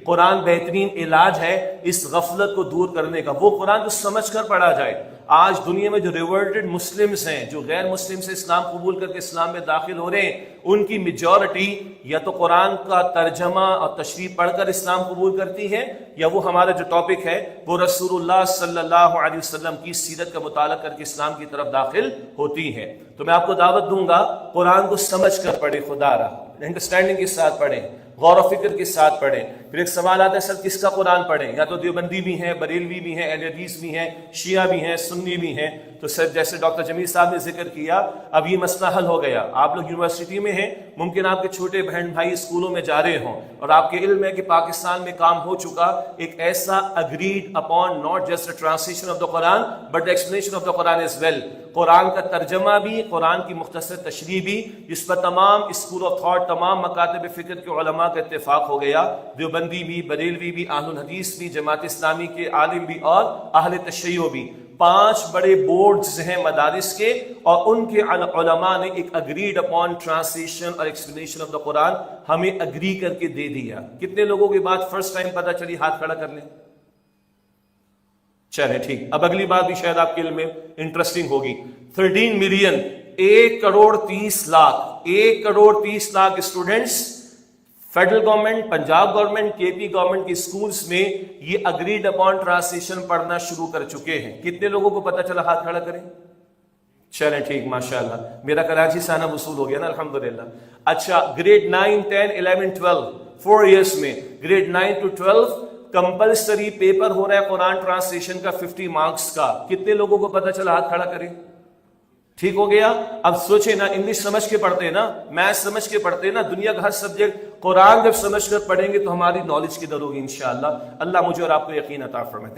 قرآن بہترین علاج ہے اس غفلت کو دور کرنے کا، وہ قرآن جو سمجھ کر پڑھا جائے۔ آج دنیا میں جو ریورٹڈ مسلمز ہیں، جو غیر مسلم سے اسلام قبول کر کے اسلام میں داخل ہو رہے ہیں، ان کی میجورٹی یا تو قرآن کا ترجمہ اور تشریح پڑھ کر اسلام قبول کرتی ہے، یا وہ ہمارا جو ٹاپک ہے وہ رسول اللہ صلی اللہ علیہ وسلم کی سیرت کا مطالعہ کر کے اسلام کی طرف داخل ہوتی ہے۔ تو میں آپ کو دعوت دوں گا قرآن کو سمجھ کر پڑھیں، خدا را انڈرسٹینڈنگ کے ساتھ پڑھیں، غور و فکر کے ساتھ پڑھیں۔ پھر ایک سوال آتا ہے سر کس کا قرآن پڑھیں؟ یا تو دیوبندی بھی ہیں، بریلوی بھی ہیں، اہل حدیث بھی ہیں، شیعہ بھی ہیں، سنی بھی ہیں۔ تو سر جیسے ڈاکٹر جمیل صاحب نے ذکر کیا، اب یہ مسئلہ حل ہو گیا۔ آپ لوگ یونیورسٹی میں ہیں، ممکن آپ کے چھوٹے بہن بھائی اسکولوں میں جا رہے ہوں، اور آپ کے علم ہے کہ پاکستان میں کام ہو چکا ایک ایسا agreed upon not just a translation of the Quran but explanation of the Quran as well, Quran کا ترجمہ بھی، قرآن کی مختصر تشریح بھی، جس پر تمام اسکول آف تھاٹ، تمام مکاتب فکر کے علماء کا اتفاق ہو گیا، دیوبندی بھی، بریلوی بھی، اہل الحدیث بھی، جماعت اسلامی کے عالم بھی اور اہل تشیع بھی۔ 5 بڑے بورڈز ہیں مدارس کے، اور ان کے علماء نے ایک اگریڈ اپون ٹرانسلیشن اور ایکسپلینیشن آف دا قرآن ہمیں اگری کر کے دے دیا۔ کتنے لوگوں کی بات فرسٹ ٹائم پتہ چلی؟ ہاتھ کھڑا کر لیں۔ چلے ٹھیک، اب اگلی بات بھی شاید آپ کے علم میں انٹرسٹنگ ہوگی۔ 13 million, 1 crore 30 lakh, 1 crore 30 lakh students federal government, Punjab government, کے پی گورنمنٹ کے سکولز میں یہ اگریڈ اپون ٹرانسلیشن پڑھنا شروع کر چکے ہیں۔ کتنے لوگوں کو پتہ چلا؟ ہاتھ کھڑا کریں۔ چلیں ٹھیک، ماشاءاللہ میرا کراچی سے آنا وصول ہو گیا نا، الحمدللہ۔ اچھا، گریڈ 9 10 11 12 4 ایئرس میں گریڈ 9 to 12 کمپلسری پیپر ہو رہا ہے قرآن ٹرانسلیشن کا 50 مارکس کا۔ کتنے لوگوں کو پتہ چلا؟ ہاتھ کھڑا کریں۔ ٹھیک ہو گیا۔ اب سوچیں نا، انگلش سمجھ کے پڑھتے ہیں نا، میتھ سمجھ کے پڑھتے ہیں نا، دنیا کا ہر سبجیکٹ قرآن جب سمجھ کر پڑھیں گے تو ہماری نالج کدھر ہوگی انشاءاللہ۔ اللہ مجھے اور آپ کو یقین عطا فرمائے۔